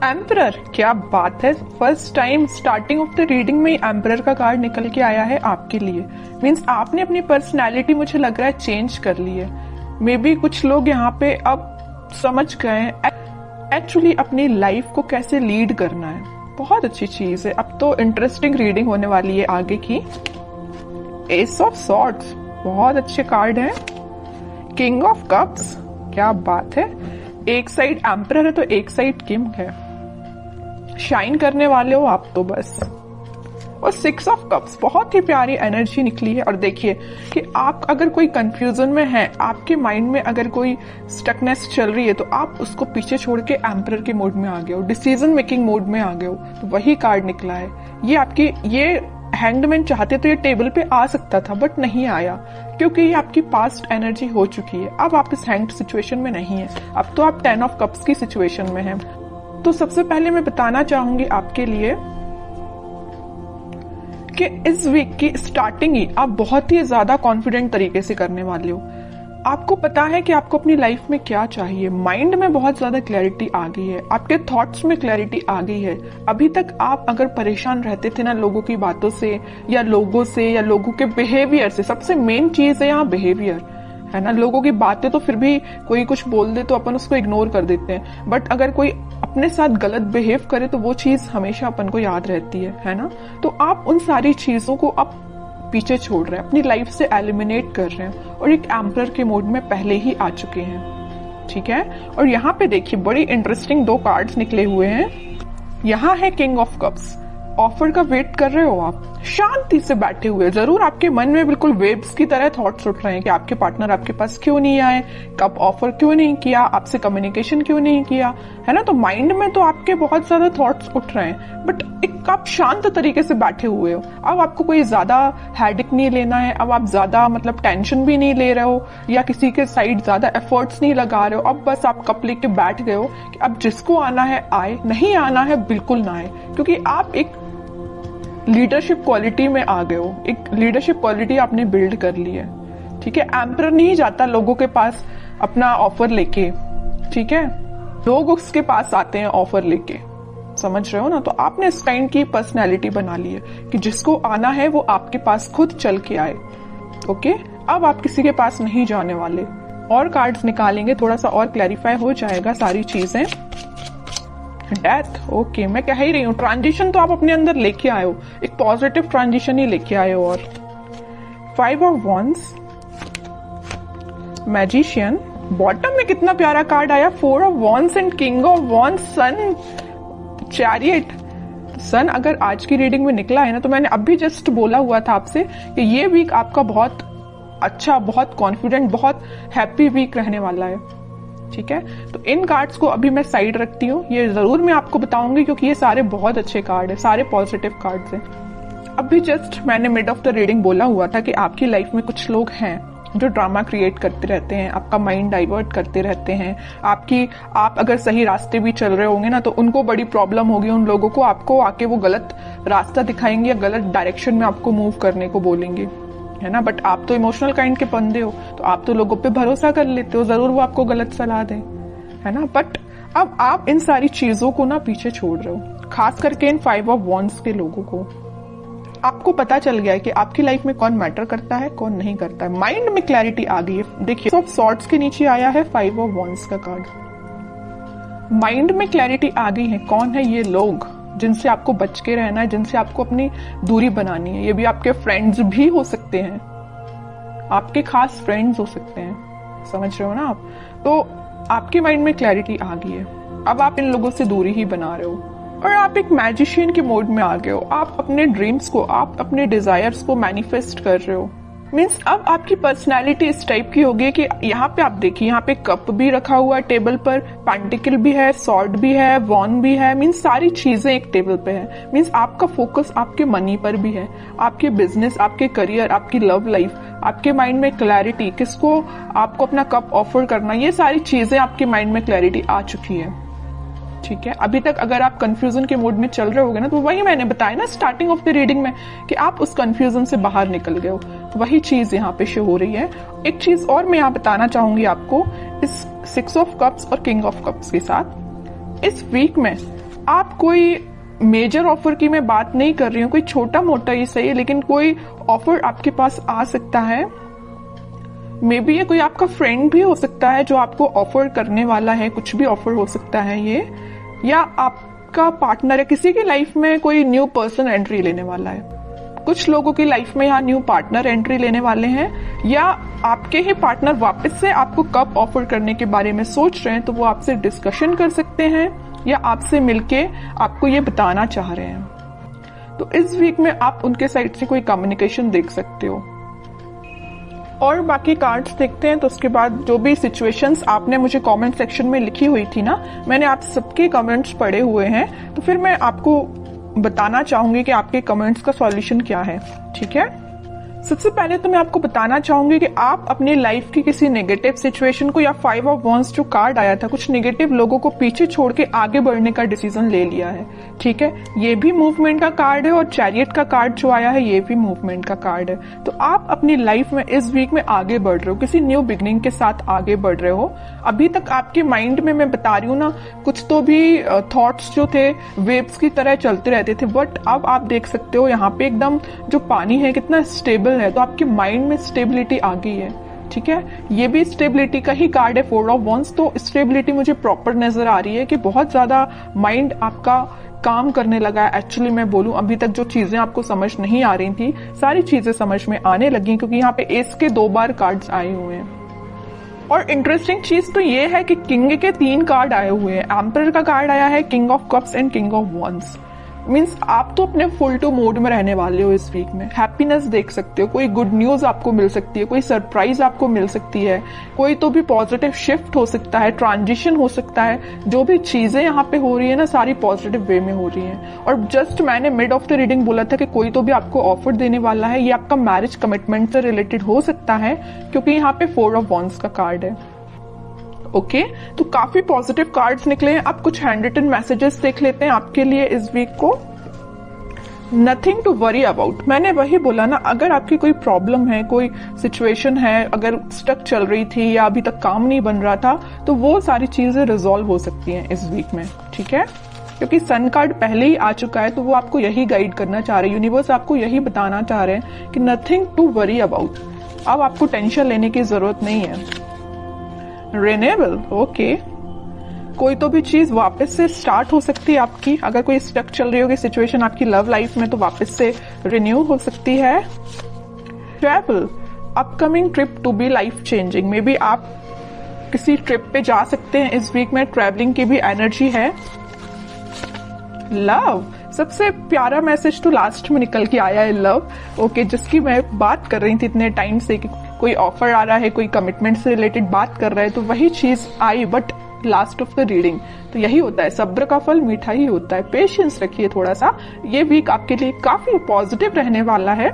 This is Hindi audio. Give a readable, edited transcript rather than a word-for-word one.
एम्परर, क्या बात है। First time starting of the reading में एम्परर का कार्ड निकल के आया है आपके लिए। मीन्स आपने अपनी पर्सनैलिटी मुझे लग रहा है चेंज कर ली है। मे बी कुछ लोग यहाँ पे अब समझ गए हैं एक्चुअली अपनी लाइफ को कैसे लीड करना है। बहुत अच्छी चीज है। अब तो इंटरेस्टिंग रीडिंग होने वाली है आगे की। एस ऑफ सॉर्ड्स, बहुत अच्छे कार्ड है। किंग ऑफ कप्स, क्या बात है। एक साइड एम्परर है तो एक साइड किंग है। शाइन करने वाले हो आप तो बस। और 6 ऑफ कप्स, बहुत ही प्यारी एनर्जी निकली है। और देखिए कि आप अगर कोई कंफ्यूजन में हैं, आपके माइंड में अगर कोई स्टकनेस चल रही है, तो आप उसको पीछे छोड़ के एम्परर के मोड में आ गए हो, डिसीजन मेकिंग मोड में आ गए हो। तो वही कार्ड निकला है। ये आपकी, ये हैंगड चाहते तो ये टेबल पे आ सकता था बट नहीं आया, क्योंकि ये आपकी पास्ट एनर्जी हो चुकी है। अब आप इस हैंग्ड सिचुएशन में नहीं है, अब तो आप 10 ऑफ कप्स की सिचुएशन में हैं। तो सबसे पहले मैं बताना चाहूंगी आपके लिए कि इस वीक की स्टार्टिंग ही आप बहुत ही ज्यादा कॉन्फिडेंट तरीके से करने वाले हो। आपको पता है कि आपको अपनी लाइफ में क्या चाहिए। माइंड में बहुत ज्यादा क्लैरिटी आ गई है, आपके थॉट्स में क्लैरिटी आ गई है। अभी तक आप अगर परेशान रहते थे ना लोगों की बातों से या लोगों के बिहेवियर से, सबसे मेन चीज है यहाँ बिहेवियर, है ना। लोगों की बातें तो फिर भी कोई कुछ बोल दे तो अपन उसको इग्नोर कर देते हैं, बट अगर कोई अपने साथ गलत बिहेव करे तो वो चीज हमेशा अपन को याद रहती है ना। तो आप उन सारी चीजों को अब पीछे छोड़ रहे हैं, अपनी लाइफ से एलिमिनेट कर रहे हैं और एक एम्परर के मोड में पहले ही आ चुके हैं, ठीक है। और यहाँ पे देखिए बड़ी इंटरेस्टिंग 2 कार्ड्स निकले हुए हैं। यहाँ है किंग ऑफ कप्स। ऑफर का वेट कर रहे हो आप, शांति से बैठे हुए। जरूर आपके मन में बिल्कुल वेव्स की तरह थॉट्स उठ रहे हैं कि आपके पार्टनर आपके पास क्यों नहीं आए, कब ऑफर क्यों नहीं किया, आपसे कम्युनिकेशन क्यों नहीं किया, है ना। तो माइंड में तो आपके बहुत ज्यादा थॉट्स उठ रहे हैं, बट एक आप शांत तरीके से बैठे हुए हो। अब आपको कोई ज्यादा हेडेक नहीं लेना है, अब आप ज्यादा मतलब टेंशन भी नहीं ले रहे हो या किसी के साइड ज्यादा एफर्ट्स नहीं लगा रहे हो। अब बस आप कप लेके बैठ गए हो कि अब जिसको आना है आए, नहीं आना है बिल्कुल ना आए, क्योंकि आप एक लीडरशिप क्वालिटी में आ गए हो। एक लीडरशिप क्वालिटी आपने बिल्ड कर ली है, ठीक है। एम्परर नहीं जाता लोगों के पास अपना ऑफर लेके, ठीक है। लोग उसके पास आते हैं ऑफर लेके, समझ रहे हो ना। तो आपने इस काइंड की पर्सनैलिटी बना ली है कि जिसको आना है वो आपके पास खुद चल के आए, ओके। अब आप किसी के पास नहीं जाने वाले। और कार्ड्स निकालेंगे, थोड़ा सा और क्लैरिफाई हो जाएगा सारी चीजें। Death, okay. मैं कह ही रही हूँ ट्रांजिशन तो आप अपने अंदर लेके आए हो, एक पॉजिटिव ट्रांजिशन ही लेके आए हो। और 5 ऑफ वॉन्ड्स, मैजिशियन। बॉटम में कितना प्यारा कार्ड आया, 4 of wands and king of wands, sun, chariot. Sun अगर आज की रीडिंग में निकला है ना, तो मैंने अभी जस्ट बोला हुआ था आपसे कि ये वीक आपका बहुत अच्छा, बहुत कॉन्फिडेंट, बहुत हैप्पी वीक रहने वाला है, ठीक है। तो इन कार्ड्स को अभी मैं साइड रखती हूँ, ये जरूर मैं आपको बताऊंगी क्योंकि ये सारे बहुत अच्छे कार्ड है, सारे पॉजिटिव कार्ड्स हैं। अभी जस्ट मैंने मिड ऑफ द रीडिंग बोला हुआ था कि आपकी लाइफ में कुछ लोग हैं जो ड्रामा क्रिएट करते रहते हैं, आपका माइंड डाइवर्ट करते रहते हैं। आप अगर सही रास्ते भी चल रहे होंगे ना, तो उनको बड़ी प्रॉब्लम होगी। उन लोगों को आपको आके वो गलत रास्ता दिखाएंगे या गलत डायरेक्शन में आपको मूव करने को बोलेंगे, है ना। बट आप तो इमोशनल काइंड के बंदे हो, तो आप तो लोगों पे भरोसा कर लेते हो, जरूर वो आपको गलत सलाह दें, है ना। बट अब आप इन सारी चीजों को ना पीछे छोड़ रहे हो, खास करके इन 5 ऑफ वॉन्ड्स के लोगों को। आपको पता चल गया है कि आपकी लाइफ में कौन मैटर करता है, कौन नहीं करता है। माइंड में क्लैरिटी आ गई है। देखिए ऑफ सॉर्ड्स के नीचे आया है 5 ऑफ वॉन्ड्स का कार्ड। माइंड में क्लैरिटी आ गई है, कौन है ये लोग जिनसे आपको बच के रहना है, जिनसे आपको अपनी दूरी बनानी है। ये भी आपके फ्रेंड्स भी हो सकते हैं, आपके खास फ्रेंड्स हो सकते हैं, समझ रहे हो ना आप। तो आपके माइंड में क्लैरिटी आ गई है, अब आप इन लोगों से दूरी ही बना रहे हो और आप एक मैजिशियन के मोड में आ गए हो। आप अपने ड्रीम्स को, आप अपने डिजायर्स को मैनिफेस्ट कर रहे हो। मीन्स अब आपकी पर्सनैलिटी इस टाइप की होगी कि यहाँ पे आप देखिए, यहाँ पे कप भी रखा हुआ है टेबल पर, पेंटिकल भी है, सॉर्ड भी है, वॉन भी है। मीन्स सारी चीजें एक टेबल पे है। मीन्स आपका फोकस आपके मनी पर भी है, आपके बिजनेस, आपके करियर, आपकी लव लाइफ, आपके माइंड में क्लैरिटी, किसको आपको अपना कप ऑफर करना, ये सारी चीजें आपके माइंड में क्लैरिटी आ चुकी है, ठीक है। अभी तक अगर आप कंफ्यूजन के मोड में चल रहे होगे ना, तो वही मैंने बताया ना स्टार्टिंग ऑफ द रीडिंग में कि आप उस कंफ्यूजन से बाहर निकल गए हो, तो वही चीज यहाँ पे शो हो रही है। एक चीज और मैं यहाँ बताना चाहूंगी आपको, इस 6 ऑफ कप्स और किंग ऑफ कप्स के साथ इस वीक में आप कोई मेजर ऑफर की मैं बात नहीं कर रही हूँ, कोई छोटा मोटा ही सही है, लेकिन कोई ऑफर आपके पास आ सकता है। मे बी ये कोई आपका फ्रेंड भी हो सकता है जो आपको ऑफर करने वाला है, कुछ भी ऑफर हो सकता है ये, या आपका पार्टनर है, किसी की लाइफ में कोई न्यू पर्सन एंट्री लेने वाला है। कुछ लोगों की लाइफ में यहाँ न्यू पार्टनर एंट्री लेने वाले हैं, या आपके ही पार्टनर वापस से आपको कब ऑफर करने के बारे में सोच रहे हैं, तो वो आपसे डिस्कशन कर सकते हैं या आपसे मिलके आपको ये बताना चाह रहे हैं। तो इस वीक में आप उनके साइड से कोई कम्युनिकेशन देख सकते हो। और बाकी कार्ड्स देखते हैं, तो उसके बाद जो भी सिचुएशंस आपने मुझे कमेंट सेक्शन में लिखी हुई थी ना, मैंने आप सबके कमेंट्स पढ़े हुए हैं, तो फिर मैं आपको बताना चाहूंगी कि आपके कमेंट्स का सॉल्यूशन क्या है। ठीक है, सबसे पहले तो मैं आपको बताना चाहूंगी कि आप अपनी लाइफ की किसी नेगेटिव सिचुएशन को, या 5 ऑफ वॉन्ड्स जो कार्ड आया था, कुछ नेगेटिव लोगों को पीछे छोड़ के आगे बढ़ने का डिसीजन ले लिया है। ठीक है, ये भी मूवमेंट का कार्ड है, और चैरियट का कार्ड जो आया है ये भी मूवमेंट का कार्ड है। तो आप अपनी लाइफ में इस वीक में आगे बढ़ रहे हो, किसी न्यू बिगनिंग के साथ आगे बढ़ रहे हो। अभी तक आपके माइंड में, मैं बता रही हूँ ना, कुछ तो भी थॉट्स जो थे वेव्स की तरह चलते रहते थे, बट अब आप देख सकते हो यहाँ पे एकदम जो पानी है कितना स्टेबल है, तो आपके माइंड में स्टेबिलिटी आ गई है। ठीक है, ये भी स्टेबिलिटी का ही कार्ड है, 4 ऑफ वॉन्ड्स। तो स्टेबिलिटी मुझे प्रॉपर नजर आ रही है कि बहुत ज्यादा माइंड आपका काम करने लगा है। एक्चुअली मैं बोलूं, अभी तक जो चीजें आपको समझ नहीं आ रही थी, सारी चीजें समझ में आने लगी, क्योंकि यहाँ पे एस के 2 बार कार्ड्स आए हुए हैं। और इंटरेस्टिंग चीज तो ये है कि किंग के 3 कार्ड आए हुए हैं। एम्परर का कार्ड आया है, king of cups and king of wands. Means आप तो अपने फुल टू मोड में रहने वाले हो इस वीक में। हैप्पीनेस देख सकते हो, कोई गुड न्यूज आपको मिल सकती है, कोई सरप्राइज आपको मिल सकती है, कोई तो भी पॉजिटिव शिफ्ट हो सकता है, ट्रांजिशन हो सकता है। जो भी चीजें यहाँ पे हो रही है ना, सारी पॉजिटिव वे में हो रही है। और जस्ट मैंने मिड ऑफ द रीडिंग बोला था कि कोई तो भी आपको ऑफर देने वाला है, ये आपका मैरिज कमिटमेंट से रिलेटेड हो सकता है, क्योंकि यहाँ पे 4 ऑफ वॉन्ड्स का कार्ड है। ओके, तो काफी पॉजिटिव कार्ड्स निकले हैं। अब कुछ हैंड रिटन मैसेजेस देख लेते हैं आपके लिए इस वीक को। नथिंग टू वरी अबाउट, मैंने वही बोला ना, अगर आपकी कोई प्रॉब्लम है, कोई सिचुएशन है, अगर स्टक चल रही थी या अभी तक काम नहीं बन रहा था, तो वो सारी चीजें रिजॉल्व हो सकती हैं इस वीक में। ठीक है, क्योंकि सन कार्ड पहले ही आ चुका है, तो वो आपको यही गाइड करना चाह रहे हैं, यूनिवर्स आपको यही बताना चाह रहे हैं कि नथिंग टू वरी अबाउट। अब आपको टेंशन लेने की जरूरत नहीं है। रिन्यूएबल, ओके, कोई तो भी चीज वापस से स्टार्ट हो सकती है आपकी। अगर कोई स्टक चल रही होगी सिचुएशन आपकी लव लाइफ में, तो वापस से रिन्यू हो सकती है। Travel, upcoming trip to be life changing, maybe आप किसी ट्रिप पे जा सकते हैं इस वीक में, ट्रैवलिंग की भी एनर्जी है। लव, सबसे प्यारा मैसेज तो लास्ट में निकल के आया है, लव। ओके, जिसकी मैं बात कर रही थी इतने टाइम से कि कोई ऑफर आ रहा है, कोई कमिटमेंट से रिलेटेड बात कर रहा है, तो वही चीज आई, but last of the reading. तो यही होता है, सब्र का फल मीठा ही होता है। पेशेंस रखिए थोड़ा सा, ये वीक आपके लिए काफी पॉजिटिव रहने वाला है।